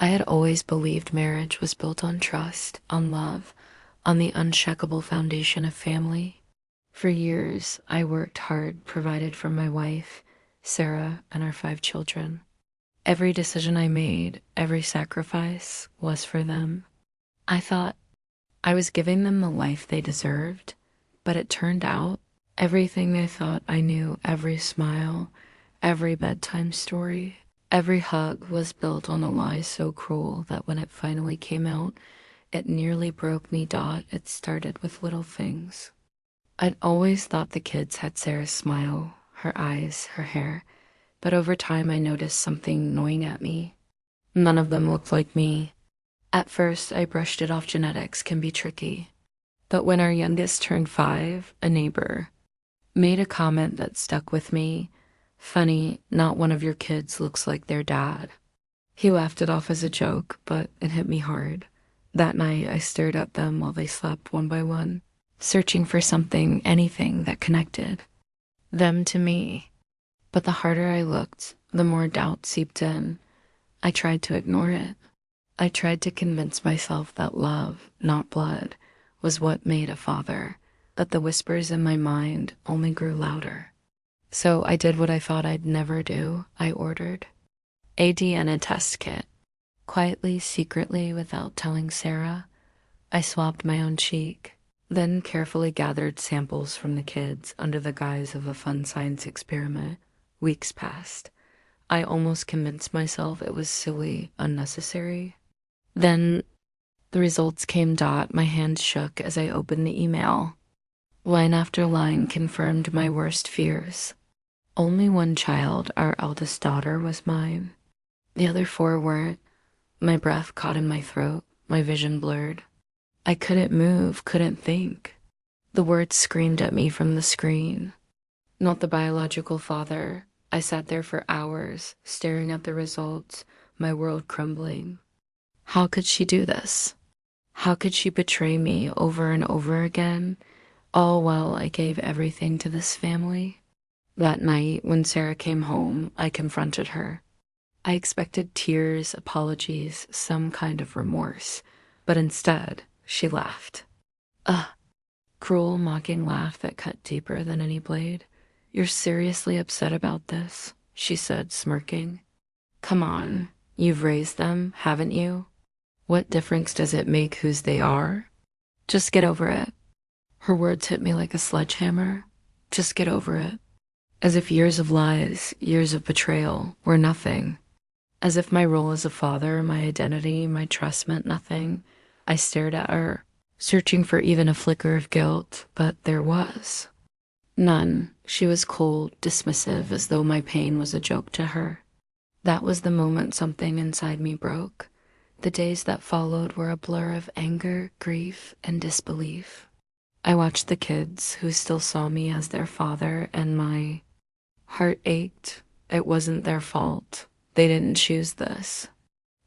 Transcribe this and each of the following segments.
I had always believed marriage was built on trust, on love, on the unshakable foundation of family. For years, I worked hard, provided for my wife, Sarah, and our 5 children. Every decision I made, every sacrifice was for them. I thought I was giving them the life they deserved, but it turned out everything they thought I knew, every smile, every bedtime story, every hug was built on a lie so cruel that when it finally came out, it nearly broke me. It started with little things. I'd always thought the kids had Sarah's smile, her eyes, her hair, but over time I noticed something gnawing at me. None of them looked like me. At first, I brushed it off. Genetics can be tricky. But when our youngest turned 5, a neighbor made a comment that stuck with me. Funny, not one of your kids looks like their dad. He laughed it off as a joke, but it hit me hard. That night, I stared at them while they slept one by one, searching for something, anything that connected them to me. But the harder I looked, the more doubt seeped in. I tried to ignore it. I tried to convince myself that love, not blood, was what made a father, that the whispers in my mind only grew louder. So I did what I thought I'd never do. I ordered a DNA test kit. Quietly, secretly, without telling Sarah, I swabbed my own cheek, then carefully gathered samples from the kids under the guise of a fun science experiment. Weeks passed. I almost convinced myself it was silly, unnecessary. Then the results came. My hand shook as I opened the email. Line after line confirmed my worst fears. Only one child, our eldest daughter, was mine. The other 4 weren't. My breath caught in my throat, my vision blurred. I couldn't move, couldn't think. The words screamed at me from the screen. Not the biological father. I sat there for hours, staring at the results, my world crumbling. How could she do this? How could she betray me over and over again, all while I gave everything to this family? That night, when Sarah came home, I confronted her. I expected tears, apologies, some kind of remorse, but instead, she laughed. A cruel, mocking laugh that cut deeper than any blade. You're seriously upset about this? She said, smirking. Come on, you've raised them, haven't you? What difference does it make whose they are? Just get over it. Her words hit me like a sledgehammer. Just get over it. As if years of lies, years of betrayal were nothing. As if my role as a father, my identity, my trust meant nothing. I stared at her, searching for even a flicker of guilt, but there was none. She was cold, dismissive, as though my pain was a joke to her. That was the moment something inside me broke. The days that followed were a blur of anger, grief, and disbelief. I watched the kids, who still saw me as their father, and my heart ached. It wasn't their fault. They didn't choose this.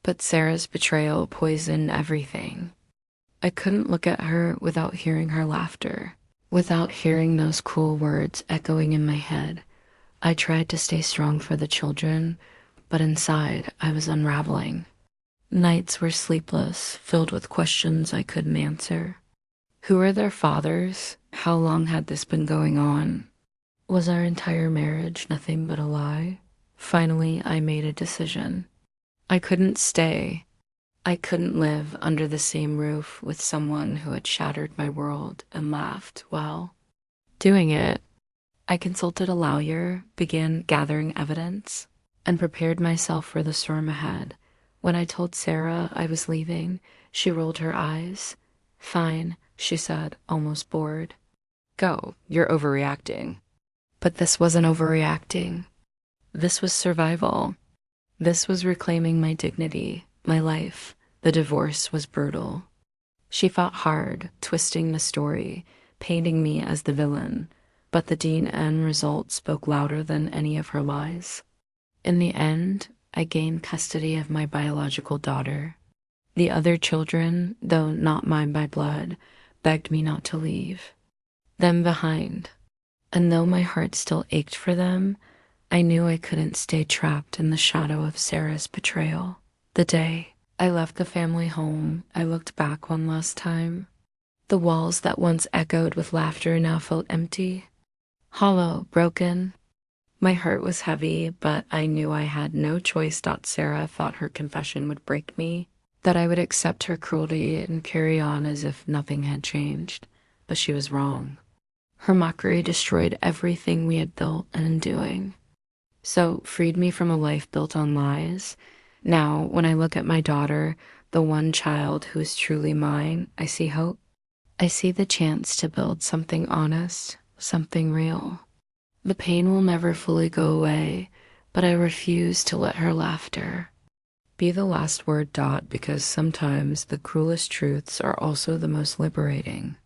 But Sarah's betrayal poisoned everything. I couldn't look at her without hearing her laughter, without hearing those cruel words echoing in my head. I tried to stay strong for the children, but inside I was unraveling. Nights were sleepless, filled with questions I couldn't answer. Who were their fathers? How long had this been going on? Was our entire marriage nothing but a lie? Finally, I made a decision. I couldn't stay. I couldn't live under the same roof with someone who had shattered my world and laughed while doing it. I consulted a lawyer, began gathering evidence, and prepared myself for the storm ahead. When I told Sarah I was leaving, she rolled her eyes. Fine, she said, almost bored. Go, you're overreacting. But this wasn't overreacting. This was survival. This was reclaiming my dignity, my life. The divorce was brutal. She fought hard, twisting the story, painting me as the villain, but the end result spoke louder than any of her lies. In the end, I gained custody of my biological daughter. The other children, though not mine by blood, begged me not to leave them behind. And though my heart still ached for them, I knew I couldn't stay trapped in the shadow of Sarah's betrayal. The day I left the family home. I looked back one last time. The walls that once echoed with laughter now felt empty, hollow, broken. My heart was heavy, but I knew I had no choice. Sarah thought her confession would break me, that I would accept her cruelty and carry on as if nothing had changed. But she was wrong. Her mockery destroyed everything we had built and doing. So freed me from a life built on lies. Now, when I look at my daughter, the one child who is truly mine, I see hope. I see the chance to build something honest, something real. The pain will never fully go away, but I refuse to let her laughter be the last word. Because sometimes the cruelest truths are also the most liberating.